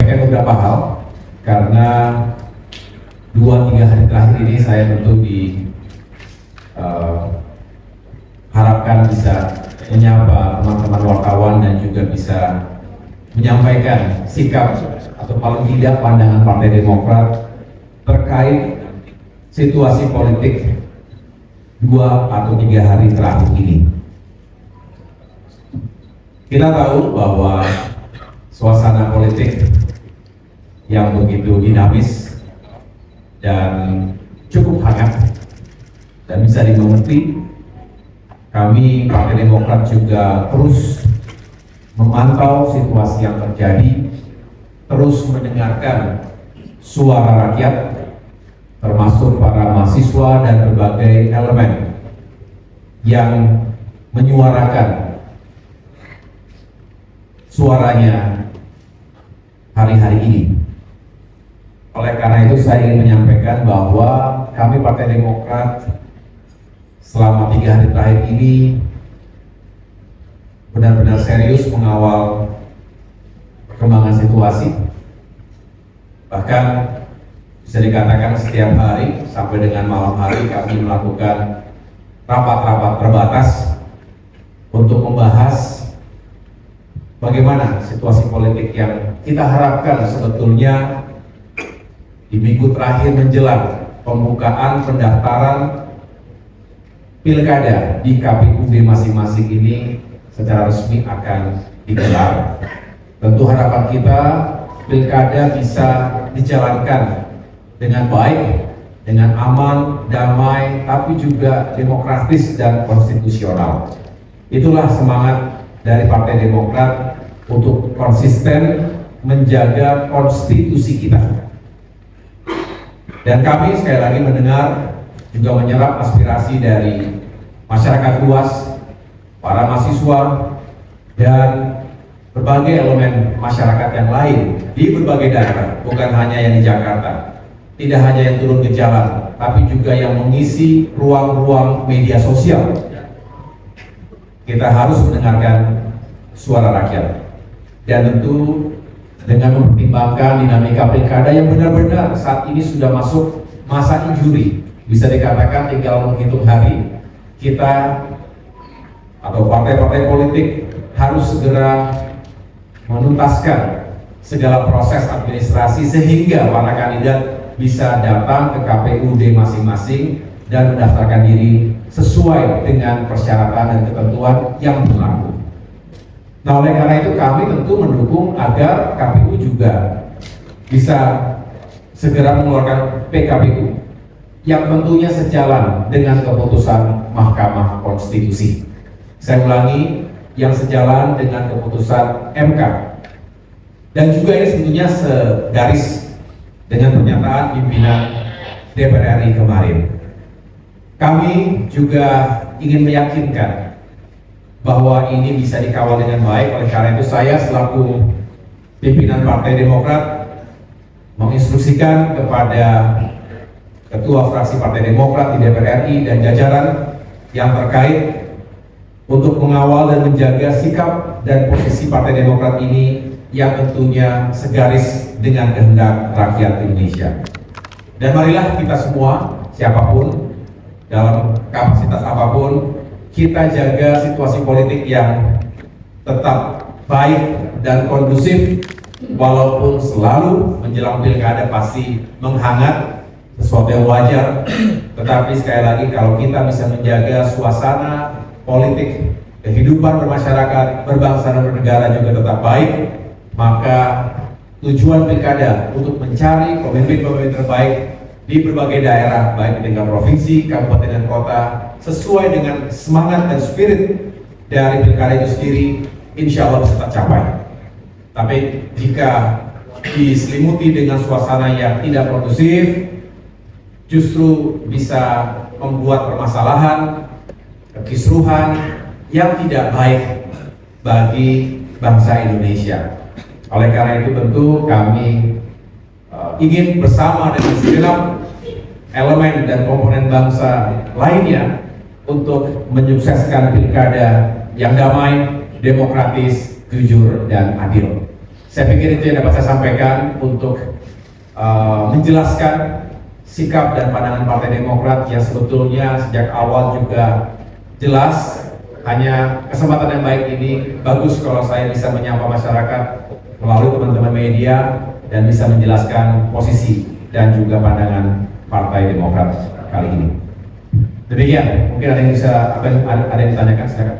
menyampaikan beberapa hal karena 2-3 hari terakhir ini saya tentu harapkan bisa menyapa teman-teman wartawan dan juga bisa menyampaikan sikap atau paling tidak pandangan Partai Demokrat terkait situasi politik 2 atau 3 hari terakhir ini. Kita tahu bahwa suasana politik yang begitu dinamis dan cukup hangat dan bisa dimengerti. Kami Partai Demokrat juga terus memantau situasi yang terjadi, terus mendengarkan suara rakyat, termasuk para mahasiswa dan berbagai elemen yang menyuarakan suaranya hari-hari ini. Oleh karena itu saya ingin menyampaikan bahwa kami Partai Demokrat selama 3 hari terakhir ini benar-benar serius mengawal perkembangan situasi. Bahkan bisa dikatakan setiap hari sampai dengan malam hari kami melakukan rapat-rapat terbatas untuk membahas bagaimana situasi politik yang kita harapkan sebetulnya di minggu terakhir menjelang pembukaan pendaftaran pilkada di KPUD masing-masing ini secara resmi akan digelar. Tentu harapan kita pilkada bisa dijalankan dengan baik, dengan aman, damai, tapi juga demokratis dan konstitusional. Itulah semangat dari Partai Demokrat untuk konsisten menjaga konstitusi kita. Dan kami sekali lagi mendengar juga menyerap aspirasi dari masyarakat luas, para mahasiswa, dan berbagai elemen masyarakat yang lain di berbagai daerah, bukan hanya yang di Jakarta, tidak hanya yang turun ke jalan, tapi juga yang mengisi ruang-ruang media sosial. Kita harus mendengarkan suara rakyat, dan tentu dengan mempertimbangkan dinamika pilkada yang benar-benar saat ini sudah masuk masa injuri. Bisa dikatakan tinggal menghitung hari, kita atau partai-partai politik harus segera menuntaskan segala proses administrasi sehingga para kandidat bisa datang ke KPUD masing-masing dan mendaftarkan diri sesuai dengan persyaratan dan ketentuan yang berlaku. Nah, oleh karena itu kami tentu mendukung agar KPU juga bisa segera mengeluarkan PKPU yang tentunya sejalan dengan keputusan Mahkamah Konstitusi. Saya ulangi, yang sejalan dengan keputusan MK. Dan juga ini sebetulnya segaris dengan pernyataan pimpinan DPR RI kemarin. Kami juga ingin meyakinkan bahwa ini bisa dikawal dengan baik. Oleh karena itu saya selaku pimpinan Partai Demokrat menginstruksikan kepada Ketua Fraksi Partai Demokrat di DPR RI dan jajaran yang terkait untuk mengawal dan menjaga sikap dan posisi Partai Demokrat ini yang tentunya segaris dengan kehendak rakyat Indonesia. Dan marilah kita semua, siapapun, dalam kapasitas apapun, kita jaga situasi politik yang tetap baik dan kondusif, walaupun selalu menjelang pilkada pasti menghangat, sesuatu yang wajar. Tetapi sekali lagi kalau kita bisa menjaga suasana politik, kehidupan bermasyarakat, berbangsa dan bernegara juga tetap baik, maka tujuan pilkada untuk mencari pemimpin-pemimpin terbaik di berbagai daerah, baik di tingkat provinsi, kabupaten dan kota, sesuai dengan semangat dan spirit dari pilkada itu sendiri, insya Allah bisa tercapai. Tapi jika diselimuti dengan suasana yang tidak kondusif, justru bisa membuat permasalahan, kekisruhan yang tidak baik bagi bangsa Indonesia. Oleh karena itu tentu kami ingin bersama dengan segenap elemen dan komponen bangsa lainnya untuk menyukseskan pilkada yang damai, demokratis, jujur, dan adil. Saya pikir itu yang dapat saya sampaikan untuk menjelaskan sikap dan pandangan Partai Demokrat yang sebetulnya sejak awal juga jelas. Hanya kesempatan yang baik ini bagus kalau saya bisa menyapa masyarakat melalui teman-teman media dan bisa menjelaskan posisi dan juga pandangan Partai Demokrat kali ini. Demikian, mungkin ada yang bisa ada yang ditanyakan, silakan.